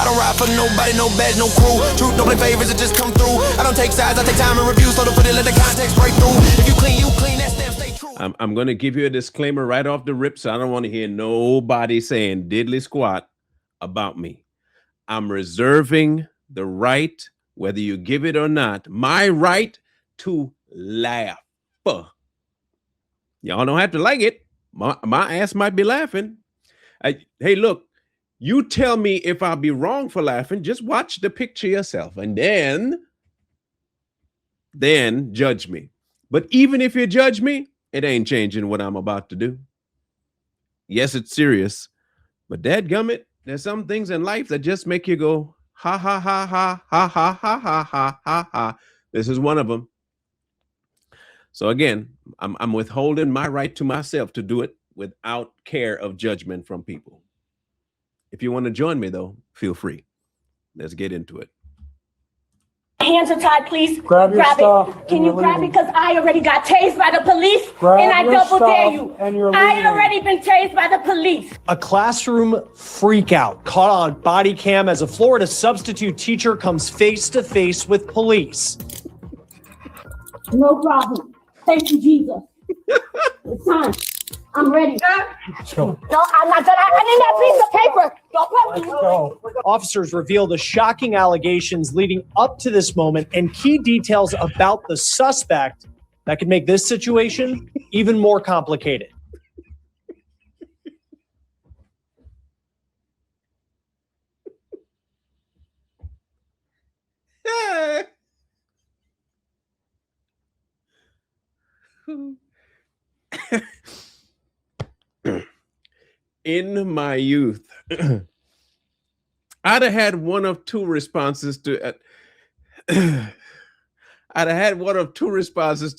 don't ride for nobody, no badge, no crew. Truth don't play favors, it just come through. I don't take sides, I take time and review. So to put it, let the context break through. If you clean, that stamp stay true. I'm going to give you a disclaimer right off the rip, so I don't want to hear nobody saying diddly squat about me. I'm reserving the right, whether you give it or not, my right to laugh. Y'all don't have to like it. My ass might be laughing. Hey, look, you tell me if I'll be wrong for laughing. Just watch the picture yourself and then judge me. But even if you judge me, it ain't changing what I'm about to do. Yes, it's serious, but dadgummit, there's some things in life that just make you go, ha, ha, ha, ha, ha, ha, ha, ha, ha, ha, ha. This is one of them. So again, I'm withholding my right to myself to do it without care of judgment from people. If you want to join me, though, feel free. Let's get into it. Hands are tied, please. Grab your stuff. Can you grab it? Because I already got tased by the police. And I double dare you. I already been tased by the police. A classroom freak out caught on body cam as a Florida substitute teacher comes face to face with police. No problem. Thank you, Jesus. It's time. I'm ready. No, I'm not done. I need that piece of paper. Let's go. Officers reveal the shocking allegations leading up to this moment and key details about the suspect that could make this situation even more complicated. In my youth, I'd have had one of two responses to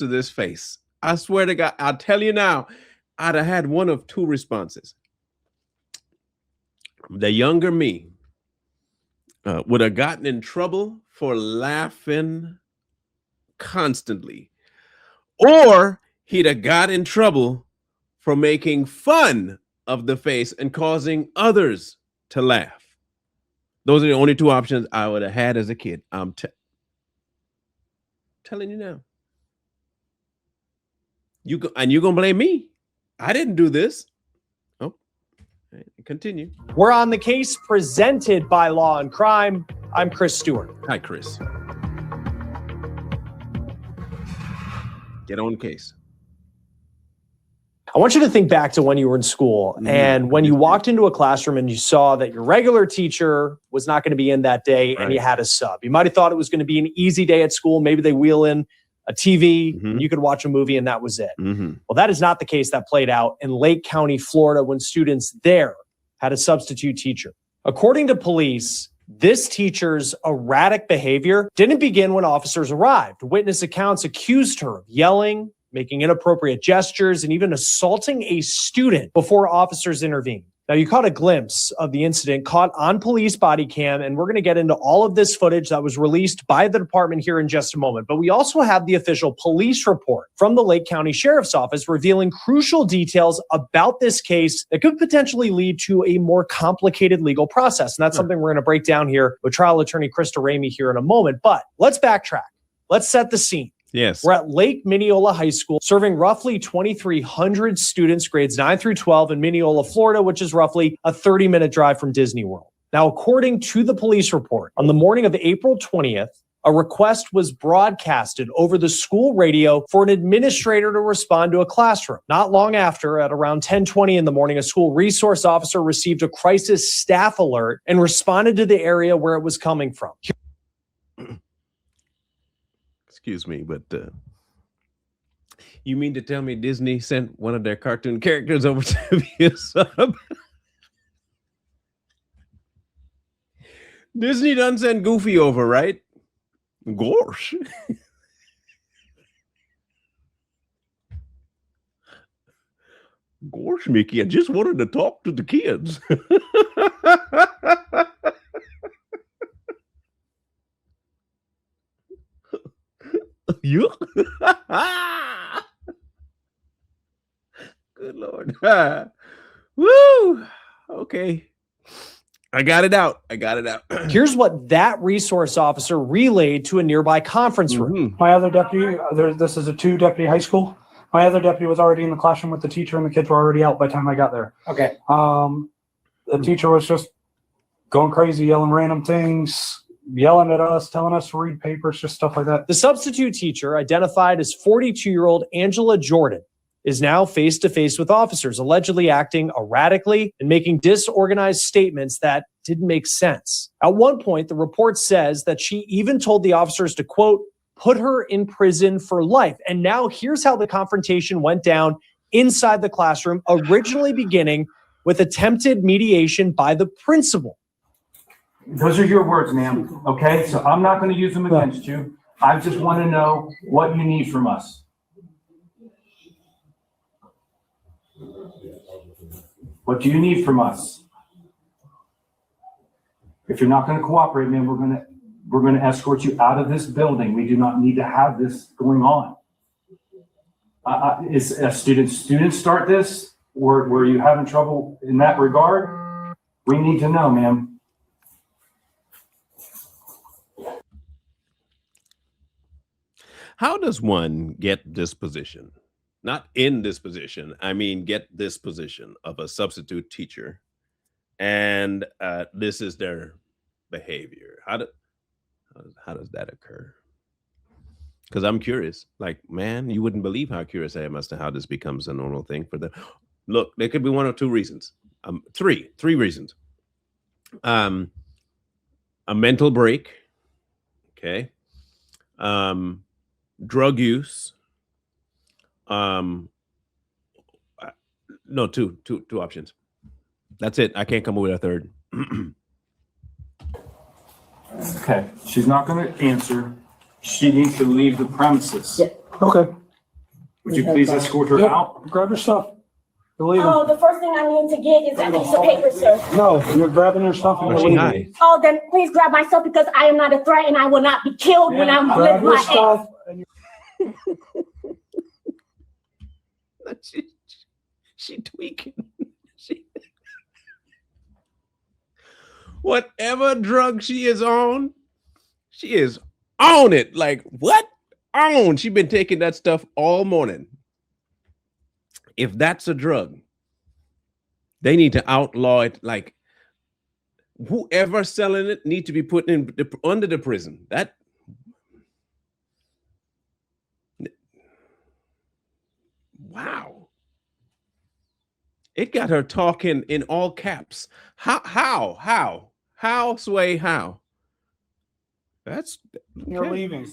this face. I swear to God, I'll tell you now, I'd have had one of two responses. The younger me would have gotten in trouble for laughing constantly, or he'd have got in trouble for making fun of the face and causing others to laugh. Those are the only two options I would have had as a kid. I'm telling you now. You're going to blame me. I didn't do this. Oh, continue. We're on the case presented by Law and Crime. I'm Chris Stewart. Hi, Chris. Get on the case. I want you to think back to when you were in school and when you walked into a classroom and you saw that your regular teacher was not going to be in that day and you had a sub. You might have thought it was going to be an easy day at school. Maybe they wheel in a TV and you could watch a movie and that was it. Well, that is not the case that played out in Lake County, Florida, when students there had a substitute teacher. According to police, this teacher's erratic behavior didn't begin when officers arrived. Witness accounts accused her of yelling, making inappropriate gestures, and even assaulting a student before officers intervened. Now, you caught a glimpse of the incident caught on police body cam, and we're going to get into all of this footage that was released by the department here in just a moment. But we also have the official police report from the Lake County Sheriff's Office revealing crucial details about this case that could potentially lead to a more complicated legal process. And that's something we're going to break down here with trial attorney Krista Ramey here in a moment. But let's backtrack. Let's set the scene. Yes. We're at Lake Mineola High School, serving roughly 2,300 students, grades 9 through 12 in Mineola, Florida, which is roughly a 30-minute drive from Disney World. Now, according to the police report, on the morning of April 20th, a request was broadcasted over the school radio for an administrator to respond to a classroom. Not long after, at around 10:20 in the morning, a school resource officer received a crisis staff alert and responded to the area where it was coming from. Excuse me, but you mean to tell me Disney sent one of their cartoon characters over to be a sub? Disney done send Goofy over, right? Gosh. Gosh, Mickey, I just wanted to talk to the kids. You? Good Lord. Woo! Okay. I got it out. Here's what that resource officer relayed to a nearby conference room. My other deputy, this is a 2-deputy high school. My other deputy was already in the classroom with the teacher, and the kids were already out by the time I got there. Okay. The teacher was just going crazy, yelling random things, yelling at us, telling us to read papers, just stuff like that. The substitute teacher, identified as 42-year-old Angela Jordan, is now face-to-face with officers, allegedly acting erratically and making disorganized statements that didn't make sense. At one point, the report says that she even told the officers to, quote, put her in prison for life. And now here's how the confrontation went down inside the classroom, originally beginning with attempted mediation by the principal. Those are your words, ma'am, okay? So I'm not going to use them against you. I just want to know what you need from us. What do you need from us? If you're not going to cooperate, ma'am, we're going to escort you out of this building. We do not need to have this going on. Is a student start this? Or were you having trouble in that regard? We need to know, ma'am. How does one get this position? Not in this position. I mean, get this position of a substitute teacher, and this is their behavior. How does that occur? Because I'm curious. Like, man, you wouldn't believe how curious I am as to how this becomes a normal thing for them. Look, there could be one or two reasons. Three reasons. A mental break. Okay. Drug use. No, two options. That's it. I can't come up with a third. Okay, she's not going to answer. She needs to leave the premises. Yeah. Okay. Would you please escort her out? Grab your stuff. You're leaving. Oh, the first thing I need to get is that piece of paper, sir. No, you're grabbing your stuff and you're leaving. Oh, then please grab my stuff because I am not a threat and I will not be killed when I'm Grab with your my stuff. ex. And She tweaking. Whatever drug she is on it. Like, what? On. She's been taking that stuff all morning. If that's a drug, they need to outlaw it. Like, whoever selling it need to be put under the prison. Wow. It got her talking in all caps. How, Sway, how? That's you're leaving.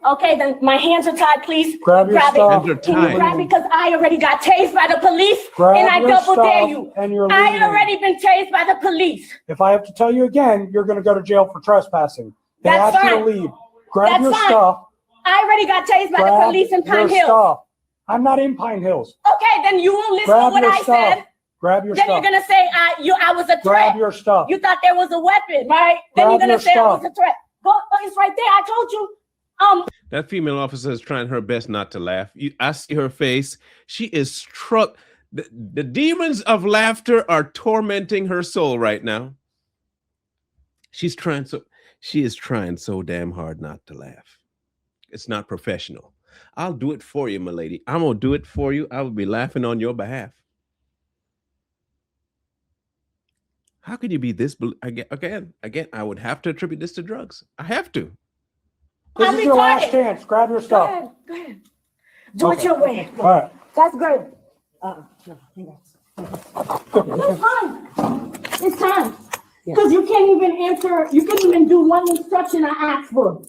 Okay, then my hands are tied. Please Grab your stuff. Hands are Can you tied. grab it? Because I already got tased by the police Grab and I your double dare stuff you. and you're I leaving. already been tased by the police. If I have to tell you again, you're going to go to jail for trespassing. They That's asked you fine. to leave. Grab That's your fine. stuff. I already got tased by the Grab police in Pine your Hill. stuff. I'm not in Pine Hills. Okay, then you won't listen Grab to what your I stuff. said. Grab your Then stuff. you're gonna say I was a threat. Grab your stuff. You thought there was a weapon, right? Then Grab you're gonna your say I was stuff. a threat. Go, it's right there. I told you. That female officer is trying her best not to laugh. I see her face. She is struck. The demons of laughter are tormenting her soul right now. She is trying so damn hard not to laugh. It's not professional. I'll do it for you, my lady. I'm gonna do it for you. I will be laughing on your behalf. How could you be this? Again, I would have to attribute this to drugs. I have to. This I'm is your last retarded. chance. Grab your Go stuff. ahead. Go ahead. Do it your way. All right. That's great. It's time. It's time. Because you can't even answer. You can't even do one instruction I asked for.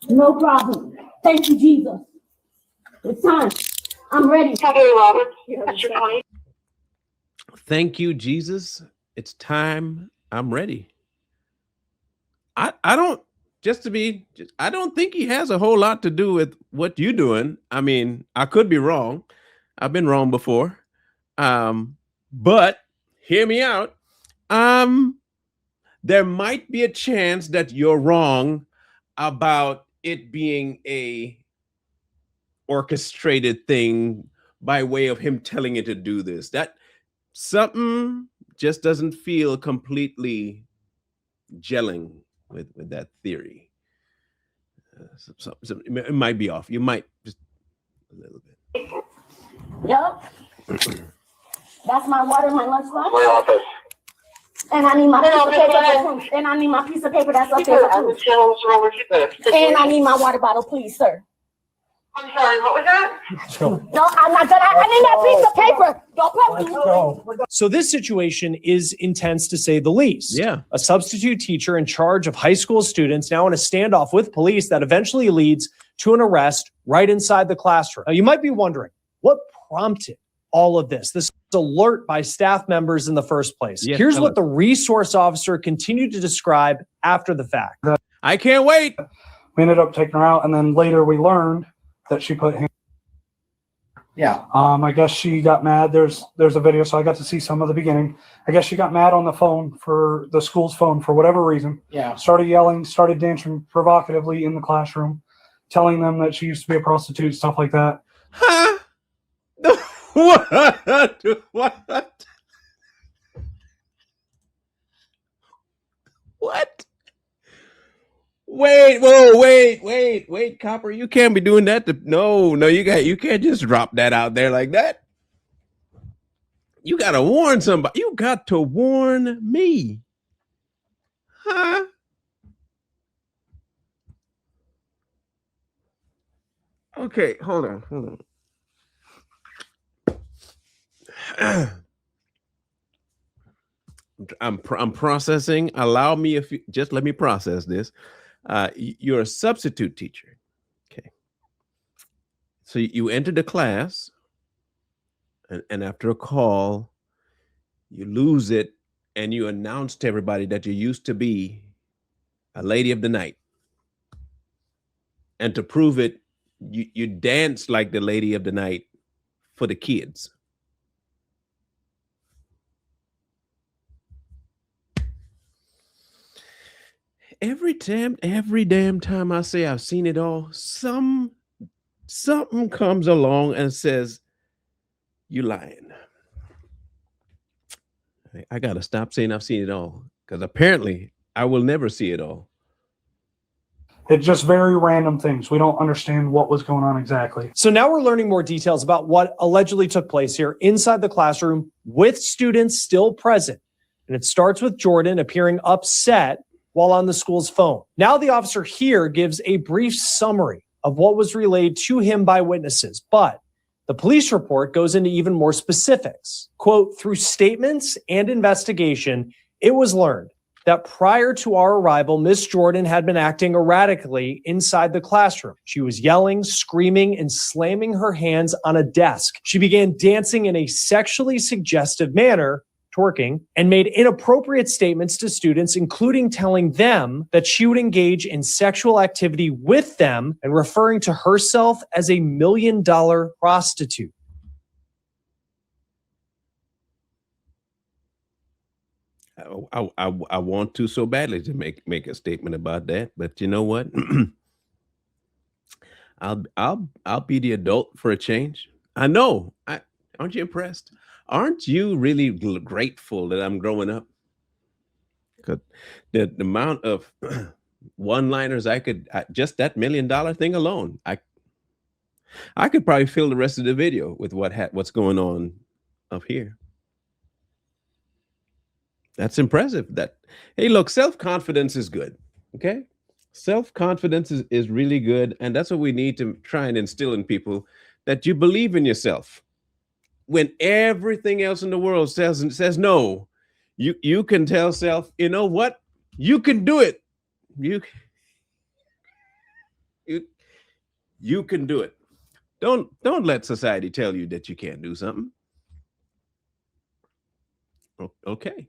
No problem. Thank you, Jesus. It's time. I'm ready. Thank you, Jesus. It's time. I'm ready. I don't think he has a whole lot to do with what you're doing. I mean, I could be wrong. I've been wrong before. But hear me out. There might be a chance that you're wrong about it being a orchestrated thing by way of him telling you to do this. That something just doesn't feel completely gelling with that theory. So it might be off. You might just a little bit. Yup. That's my water, my lunch box. And I need my piece of paper for proof. And I need my piece of paper that's up there for proof. And I need my water bottle, please, sir. I'm sorry, what was that? No, I'm not gonna. I need that piece of paper. Don't put me. So this situation is intense to say the least. Yeah. A substitute teacher in charge of high school students now in a standoff with police that eventually leads to an arrest right inside the classroom. Now you might be wondering, what prompted all of this alert by staff members in the first place? Yes, Here's what the resource officer continued to describe after the fact. I can't wait. We ended up taking her out, and then later we learned that she put him. Yeah. I guess she got mad. There's a video, so I got to see some of the beginning. I guess she got mad on the phone, for the school's phone, for whatever reason. Yeah. Started yelling, started dancing provocatively in the classroom, telling them that she used to be a prostitute, stuff like that. Huh? What? What? What? Wait, Copper, you can't be doing that. No, you can't just drop that out there like that. You gotta warn somebody. You got to warn me. Huh? Okay, hold on. I'm processing. Allow me just let me process this. You're a substitute teacher. Okay. So you entered the class, and after a call, you lose it, and you announce to everybody that you used to be a lady of the night. And to prove it, you dance like the lady of the night for the kids. Every damn time I say I've seen it all, something comes along and says, you lying. I gotta stop saying I've seen it all, because apparently I will never see it all. It's just very random things. We don't understand what was going on exactly. So now we're learning more details about what allegedly took place here inside the classroom with students still present. And it starts with Jordan appearing upset while on the school's phone. Now the officer here gives a brief summary of what was relayed to him by witnesses, but the police report goes into even more specifics. Quote, through statements and investigation, it was learned that prior to our arrival, Miss Jordan had been acting erratically inside the classroom. She was yelling, screaming, and slamming her hands on a desk. She began dancing in a sexually suggestive manner, twerking, and made inappropriate statements to students, including telling them that she would engage in sexual activity with them and referring to herself as a $1 million prostitute. I want to so badly to make a statement about that, but you know what? I'll be the adult for a change. I know. Aren't you impressed? Aren't you really grateful that I'm growing up? Because the amount of one-liners just that $1 million thing alone, I could probably fill the rest of the video with what's going on up here. That's impressive. Hey, look, self-confidence is good. Okay. Self-confidence is really good. And that's what we need to try and instill in people, that you believe in yourself. When everything else in the world says no, you can tell self, you know what? You can do it. You can do it. Don't let society tell you that you can't do something. Okay.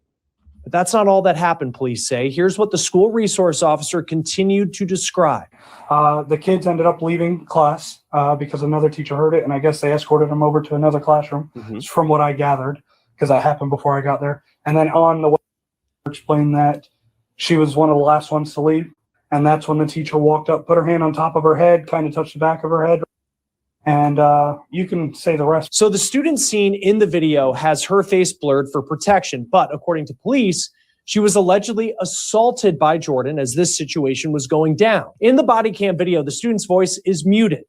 But that's not all that happened, police say. Here's what the school resource officer continued to describe. The kids ended up leaving class because another teacher heard it, and I guess they escorted them over to another classroom, from what I gathered, because that happened before I got there. And then on the way, explained that she was one of the last ones to leave, and that's when the teacher walked up, put her hand on top of her head, kind of touched the back of her head, And you can say the rest. So the student seen in the video has her face blurred for protection, but according to police, she was allegedly assaulted by Jordan as this situation was going down. In the body cam video, the student's voice is muted,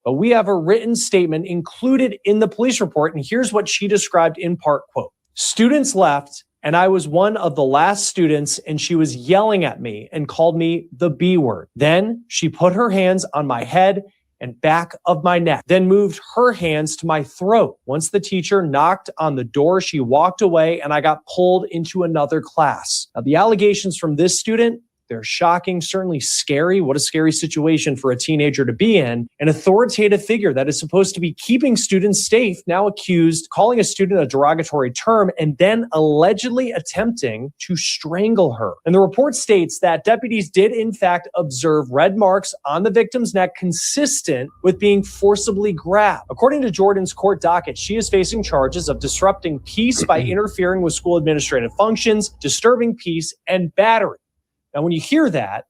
but we have a written statement included in the police report, and here's what she described in part, quote, "Students left, and I was one of the last students, and she was yelling at me and called me the B word. Then she put her hands on my head and back of my neck, then moved her hands to my throat. Once the teacher knocked on the door, she walked away and I got pulled into another class." Now, the allegations from this student, they're shocking, certainly scary. What a scary situation for a teenager to be in. An authoritative figure that is supposed to be keeping students safe, now accused, calling a student a derogatory term, and then allegedly attempting to strangle her. And the report states that deputies did in fact observe red marks on the victim's neck consistent with being forcibly grabbed. According to Jordan's court docket, she is facing charges of disrupting peace by interfering with school administrative functions, disturbing peace, and battery. Now, when you hear that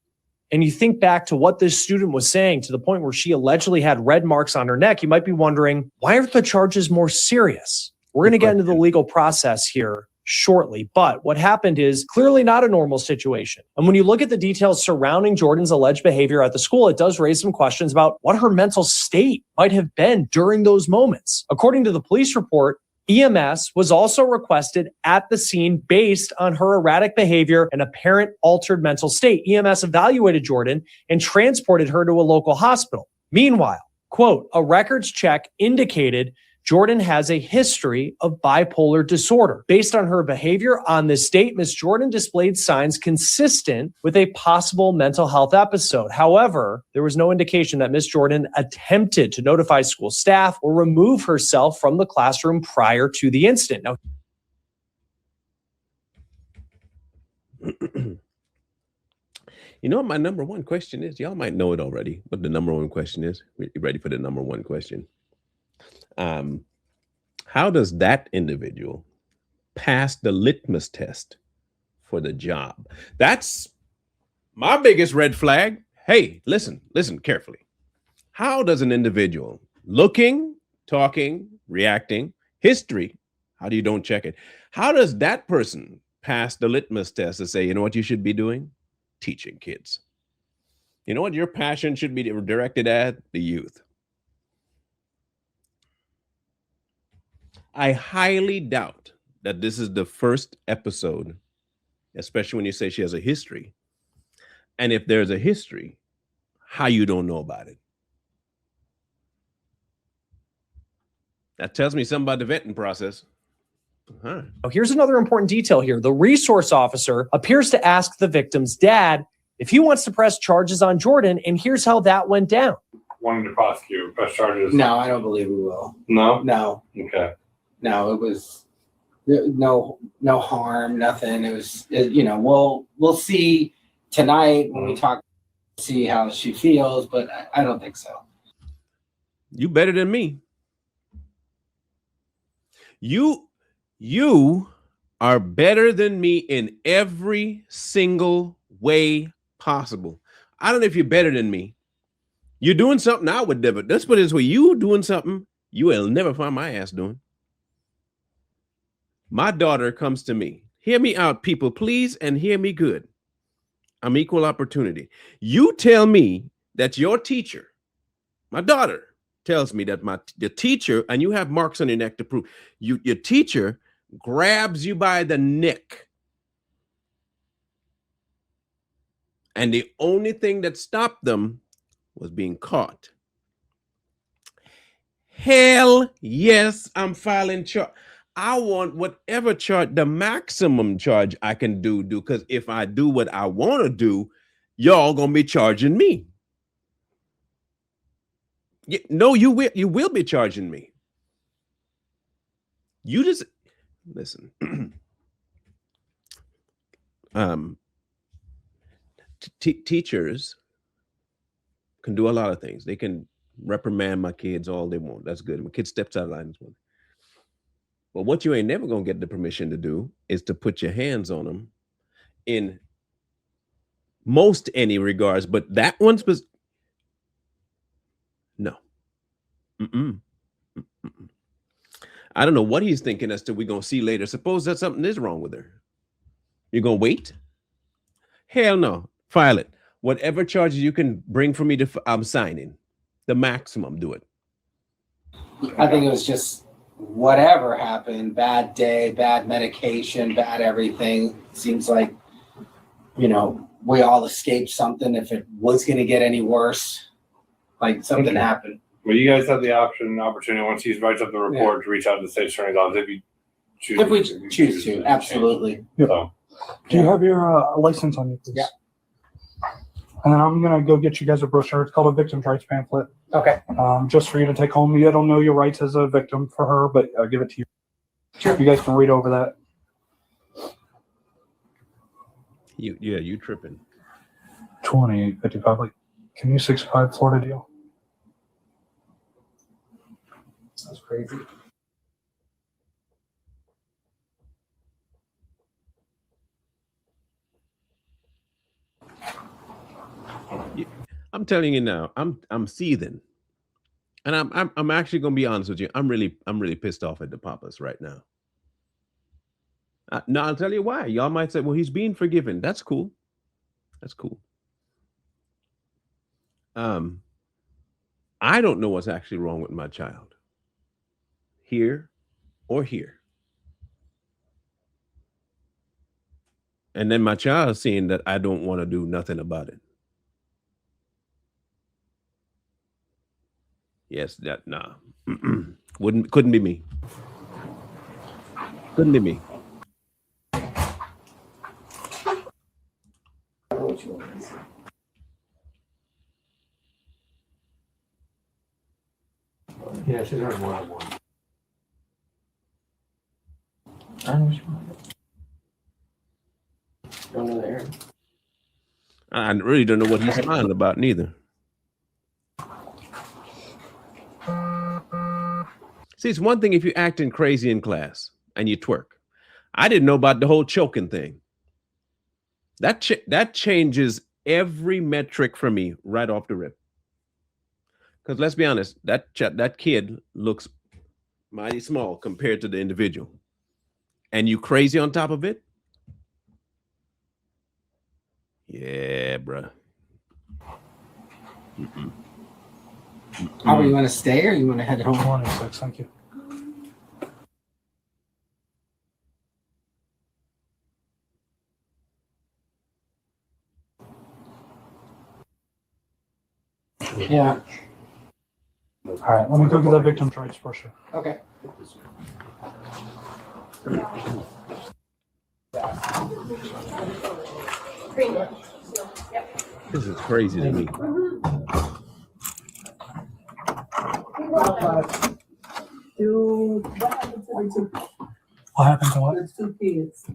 and you think back to what this student was saying to the point where she allegedly had red marks on her neck, you might be wondering, why are the charges more serious? We're going to get into the legal process here shortly, but what happened is clearly not a normal situation. And when you look at the details surrounding Jordan's alleged behavior at the school, it does raise some questions about what her mental state might have been during those moments. According to the police report, EMS was also requested at the scene based on her erratic behavior and apparent altered mental state. EMS evaluated Jordan and transported her to a local hospital. Meanwhile, quote, "A records check indicated Jordan has a history of bipolar disorder. Based on her behavior on this date, Ms. Jordan displayed signs consistent with a possible mental health episode. However, there was no indication that Ms. Jordan attempted to notify school staff or remove herself from the classroom prior to the incident." Now, You know what my number one question is? Y'all might know it already, but the number one question is, you ready for the number one question? How does that individual pass the litmus test for the job? That's my biggest red flag. Hey, listen carefully. How does an individual looking, talking, reacting, history, how do you don't check it? How does that person pass the litmus test to say, you know what you should be doing? Teaching kids. You know what your passion should be directed at? The youth. I highly doubt that this is the first episode, especially when you say she has a history. And if there's a history, how you don't know about it? That tells me something about the vetting process. Now, here's another important detail here. The resource officer appears to ask the victim's dad if he wants to press charges on Jordan, and here's how that went down. Wanting to prosecute, press charges? No, I don't believe we will. No? No, Okay. no, it was no harm, nothing. It was, we'll see tonight when we talk, see how she feels, but I don't think so. you better than me. You are better than me in every single way possible. I don't know if you're better than me. You're doing something I would never. Let's put it this way. You doing something you will never find my ass doing. My daughter comes to me. Hear me out, people, please, and hear me good. I'm equal opportunity. You tell me that your teacher, my daughter, tells me that the teacher, and you have marks on your neck to prove, your teacher grabs you by the neck. And the only thing that stopped them was being caught. Hell yes, I'm filing charge. I want whatever charge, the maximum charge I can do, because if I do what I want to do, y'all gonna be charging me. No, you will be charging me. You just listen. Teachers can do a lot of things. They can reprimand my kids all they want. That's good. My kid steps out of line. But what you ain't never gonna get the permission to do is to put your hands on them in most any regards. But that one's was no. Mm-mm. Mm-mm. I don't know what he's thinking as to we're going to see later. Suppose that something is wrong with her. You're going to wait? Hell no. File it. Whatever charges you can bring for me to, I'm signing. The maximum, do it. I think it was just whatever happened, bad day, bad medication, bad everything. Seems like, you know, we all escaped something if it was going to get any worse. Like something happened. Well, you guys have the opportunity once he writes up the report to reach out to the state attorney's office if you choose. If we choose to, absolutely. So, Do you have your license on you, please? Yeah. And then I'm gonna go get you guys a brochure. It's called a victim's rights pamphlet. Okay. Just for you to take home. You don't know your rights as a victim for her, but I'll give it to you. Sure. You guys can read over that. You tripping. 2855. Like, can you 65 Florida deal? That's crazy. I'm telling you now, I'm seething. And I'm actually going to be honest with you. I'm really pissed off at the papas right now. Now I'll tell you why. Y'all might say, well, he's being forgiven. That's cool. That's cool. I don't know what's actually wrong with my child. Here or here. And then my child is seeing that I don't want to do nothing about it. Yes, that nah. Couldn't be me. Couldn't be me. Yeah, she's heard more than one. Don't know there. I really don't know what he's smiling about neither. See, it's one thing if you're acting crazy in class and you twerk. I didn't know about the whole choking thing. That changes every metric for me right off the rip. Because let's be honest, that kid looks mighty small compared to the individual. And you crazy on top of it? Yeah, bruh. Are you want to stay or you want to head home? 26, thank you. Yeah. All right, let me go get that victim's rights brochure. Okay. This is crazy to me. What happened to what? There's 2 kids.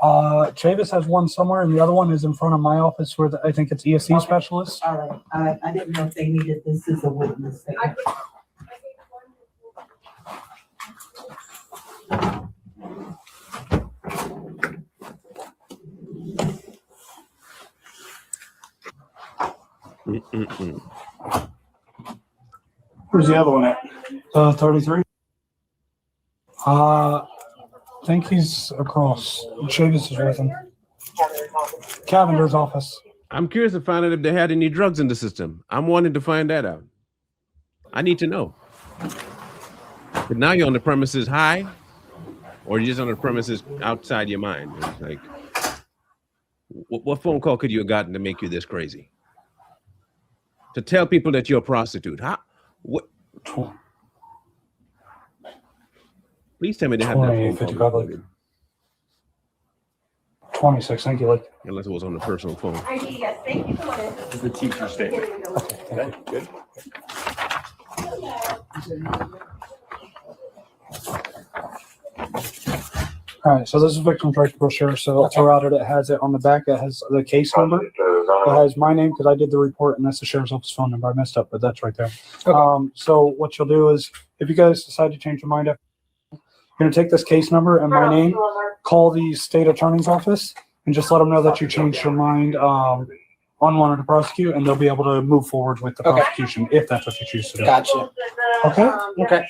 Chavis has one somewhere, and the other one is in front of my office where I think it's ESC specialist. All right. I didn't know if they needed this as a witness. Where's the other one at? 33? I think he's across. Chavis is with him. Cavender's office. I'm curious to find out if they had any drugs in the system. I'm wanting to find that out. I need to know. But now you're on the premises high, or you're just on the premises outside your mind. It's like, what phone call could you have gotten to make you this crazy? To tell people that you're a prostitute? How? What? Please tell me they had that phone 5855, call. like 26, thank you. Like, Unless it was on the personal phone. Yes, thank you for letting us. The teacher statement. Okay, good. all right, so this is victim's rights brochure. So throughout it, it has it on the back. It has the case number. It has my name because I did the report, and that's the sheriff's office phone number. I messed up, but that's right there. So what you'll do is, if you guys decide to change your mind, you're going to take this case number and my name, call the state attorney's office, and just let them know that you changed your mind unwanted to prosecute, and they'll be able to move forward with the Okay. prosecution if that's what you choose to do. Gotcha. Okay. Okay.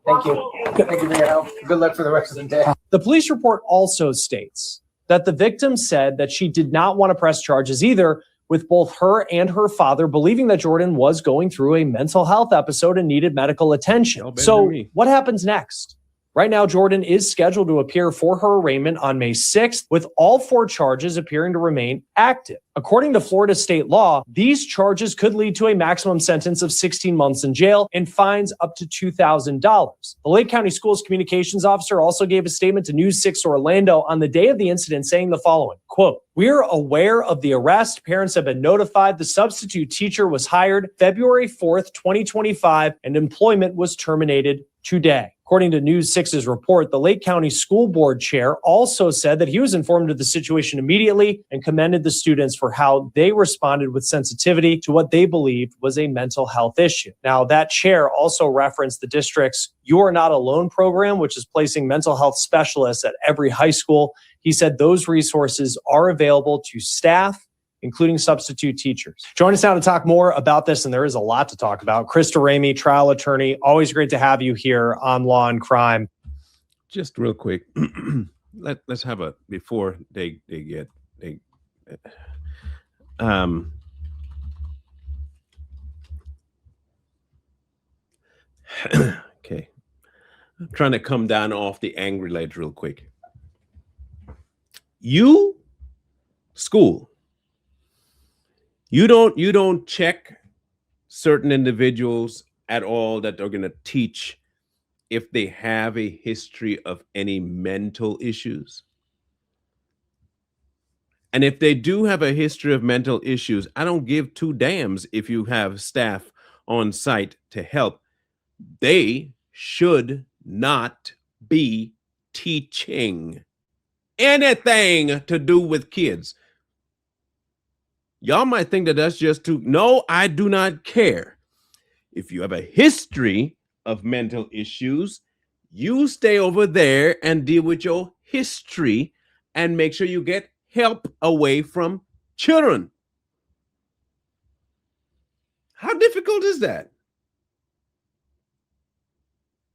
Thank you. Thank you for your help. Good luck for the rest of the day. The police report also states that the victim said that she did not want to press charges either, with both her and her father believing that Jordan was going through a mental health episode and needed medical attention. Y'all better So than me. what happens next? Right now, Jordan is scheduled to appear for her arraignment on May 6th, with all 4 charges appearing to remain active. According to Florida state law, these charges could lead to a maximum sentence of 16 months in jail and fines up to $2,000. The Lake County Schools communications officer also gave a statement to News 6 Orlando on the day of the incident saying the following, quote, "We're aware of the arrest. Parents have been notified. The substitute teacher was hired February 4th, 2025, and employment was terminated today." According to News 6's report, the Lake County School Board chair also said that he was informed of the situation immediately and commended the students for how they responded with sensitivity to what they believed was a mental health issue. Now, that chair also referenced the district's You Are Not Alone program, which is placing mental health specialists at every high school. He said those resources are available to staff, including substitute teachers. Join us now to talk more about this, and there is a lot to talk about. Krista Ramey, trial attorney, always great to have you here on Law and Crime. Just real quick, let's have a before they okay. I'm trying to come down off the angry ledge real quick. You school. You don't check certain individuals at all that are going to teach if they have a history of any mental issues. And if they do have a history of mental issues, I don't give 2 damns if you have staff on site to help. They should not be teaching anything to do with kids. Y'all might think that that's just too. No, I do not care. If you have a history of mental issues, you stay over there and deal with your history and make sure you get help away from children. How difficult is that?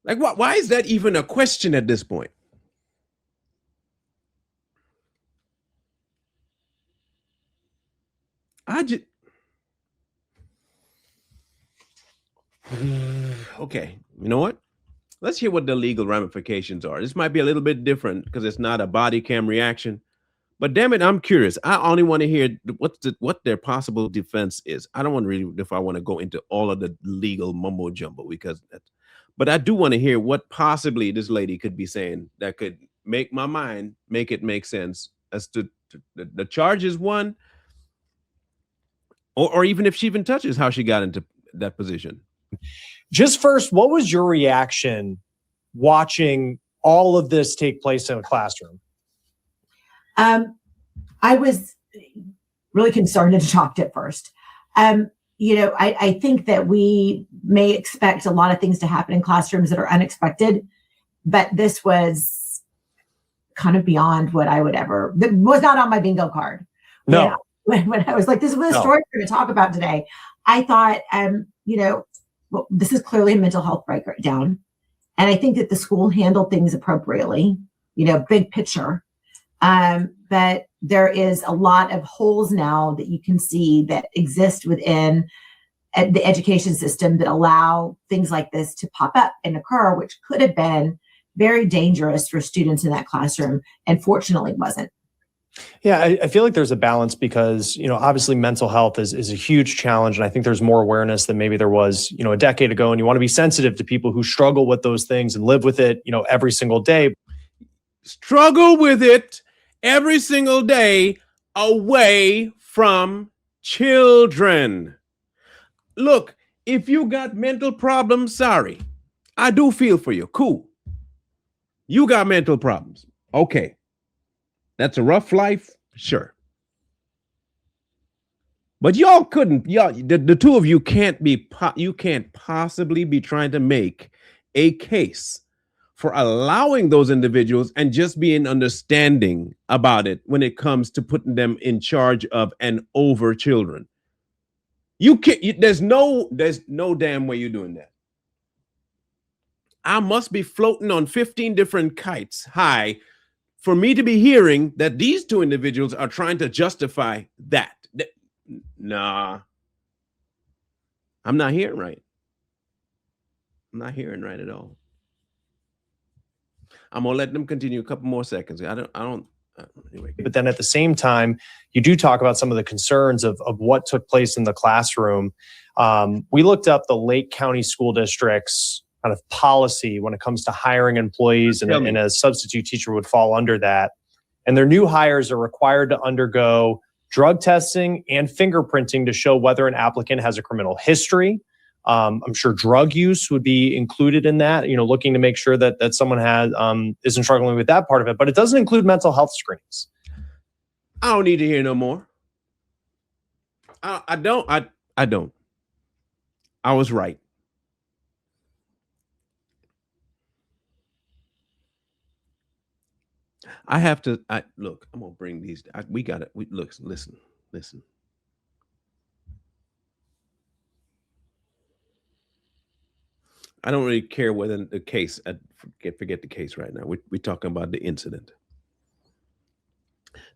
Like, why is that even a question at this point? Okay, you know what? Let's hear what the legal ramifications are. This might be a little bit different because it's not a body cam reaction, but damn it, I'm curious. I only want to hear what their possible defense is. I don't want to really, if I want to go into all of the legal mumbo jumbo but I do want to hear what possibly this lady could be saying that could make my mind make it make sense as to the charges one, or even if she even touches how she got into that position. Just first, what was your reaction watching all of this take place in a classroom? I was really concerned and shocked at first. I think that we may expect a lot of things to happen in classrooms that are unexpected, but this was kind of beyond what I would ever, that was not on my bingo card. No. When I was like, this is the story we're going to talk about today, I thought, well, this is clearly a mental health breakdown. And I think that the school handled things appropriately, big picture. But there is a lot of holes now that you can see that exist within the education system that allow things like this to pop up and occur, which could have been very dangerous for students in that classroom, and fortunately wasn't. Yeah, I feel like there's a balance because, obviously mental health is a huge challenge. And I think there's more awareness than maybe there was, a decade ago. And you want to be sensitive to people who struggle with those things and live with it, every single day. Struggle with it every single day away from children. Look, if you got mental problems, sorry, I do feel for you. Cool. You got mental problems. Okay. That's a rough life, sure. But y'all the two of you can't possibly be trying to make a case for allowing those individuals and just being understanding about it when it comes to putting them in charge of and over children. You can't, there's no damn way you're doing that. I must be floating on 15 different kites high for me to be hearing that these two individuals are trying to justify that. Nah, I'm not hearing right. I'm not hearing right at all. I'm gonna let them continue a couple more seconds. I don't. Anyway. But then at the same time, you do talk about some of the concerns of what took place in the classroom. We looked up the Lake County School District's kind of policy when it comes to hiring employees, and a substitute teacher would fall under that. And their new hires are required to undergo drug testing and fingerprinting to show whether an applicant has a criminal history. I'm sure drug use would be included in that, looking to make sure that someone isn't struggling with that part of it, but it doesn't include mental health screenings. I don't need to hear no more. I don't. I was right. I have to, look, I'm going to bring these, we got it. Listen. I don't really care whether the case, forget the case right now. We're talking about the incident.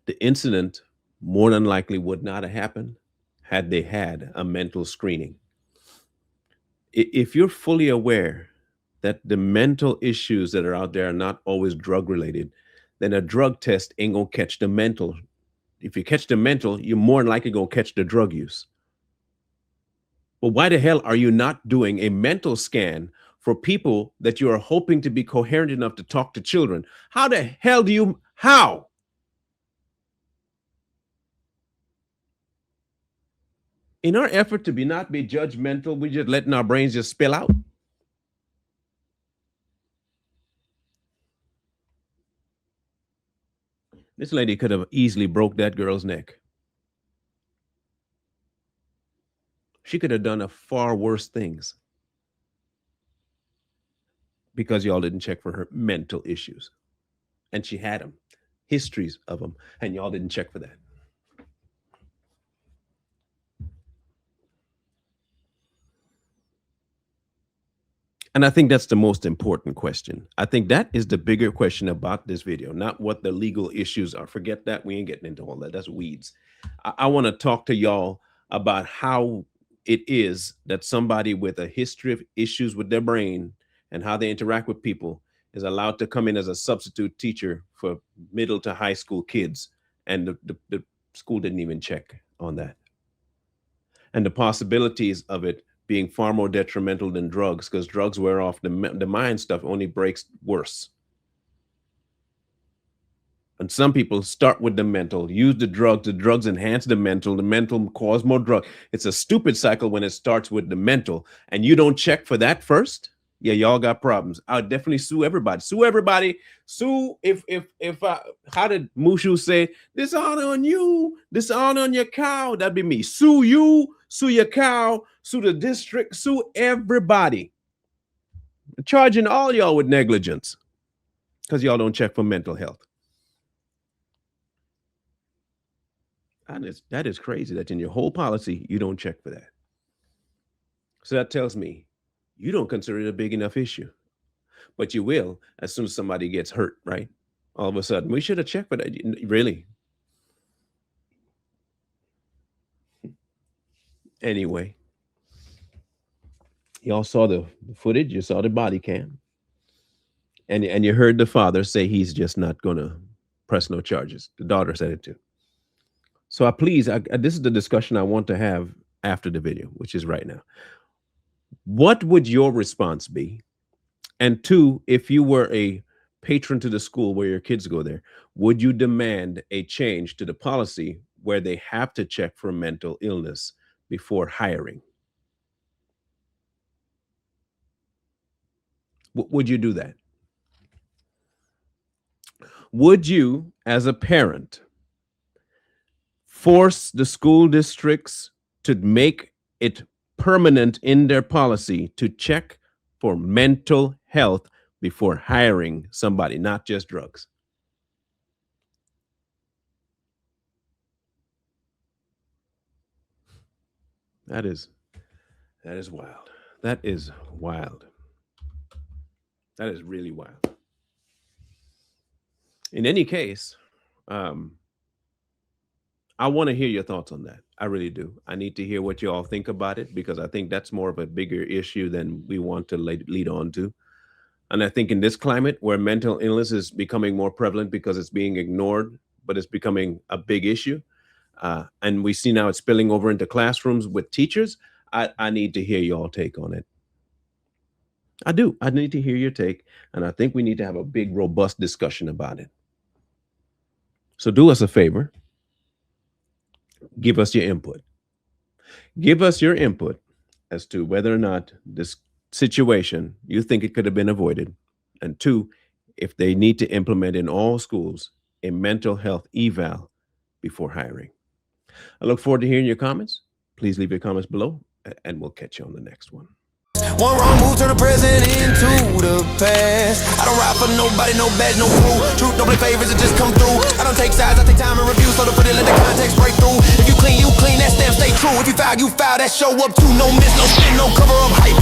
The incident more than likely would not have happened had they had a mental screening. If you're fully aware that the mental issues that are out there are not always drug related, then a drug test ain't gonna catch the mental. If you catch the mental, you're more than likely gonna catch the drug use. But why the hell are you not doing a mental scan for people that you are hoping to be coherent enough to talk to children? How the hell do you, how? In our effort to not be judgmental, we just letting our brains just spill out. This lady could have easily broke that girl's neck. She could have done a far worse things because y'all didn't check for her mental issues. And she had them, histories of them, and y'all didn't check for that. And I think that's the most important question. I think that is the bigger question about this video, not what the legal issues are. Forget that. We ain't getting into all that. That's weeds. I want to talk to y'all about how it is that somebody with a history of issues with their brain and how they interact with people is allowed to come in as a substitute teacher for middle to high school kids. And the school didn't even check on that. And the possibilities of it being far more detrimental than drugs, because drugs wear off. The mind stuff only breaks worse. And some people start with the mental, use the drugs enhance the mental cause more drug. It's a stupid cycle when it starts with the mental and you don't check for that first. Yeah, y'all got problems. I'll definitely sue everybody. Sue everybody. Sue if how did Mushu say, dishonor on you, dishonor on your cow? That'd be me. Sue you, sue your cow, sue the district, sue everybody. I'm charging all y'all with negligence because y'all don't check for mental health. That is crazy that in your whole policy, you don't check for that. So that tells me you don't consider it a big enough issue, but you will as soon as somebody gets hurt, right? All of a sudden, we should have checked for that. Really? Anyway, y'all saw the footage, you saw the body cam, and you heard the father say he's just not going to press no charges. The daughter said it too. So this is the discussion I want to have after the video, which is right now. What would your response be? And two, if you were a patron to the school where your kids go there, would you demand a change to the policy where they have to check for mental illness before hiring? Would you do that? Would you, as a parent, force the school districts to make it permanent in their policy to check for mental health before hiring somebody, not just drugs. That is wild. That is wild. That is really wild. In any case, I want to hear your thoughts on that. I really do. I need to hear what you all think about it, because I think that's more of a bigger issue than we want to lead on to. And I think in this climate where mental illness is becoming more prevalent because it's being ignored, but it's becoming a big issue, and we see now it's spilling over into classrooms with teachers, I need to hear y'all take on it. I do. I need to hear your take, and I think we need to have a big, robust discussion about it. So do us a favor. Give us your input. Give us your input as to whether or not this situation, you think it could have been avoided. And two, if they need to implement in all schools a mental health eval before hiring. I look forward to hearing your comments. Please leave your comments below, and we'll catch you on the next one. One wrong move turn the present into the past. I don't ride for nobody, no badge, no crew. Truth don't play favorites, it just come through. I don't take sides, I take time and review. So to put it, let the context break through. If you clean, that stamp stay true. If you foul, that show up too. No miss, no spin, no cover up hype.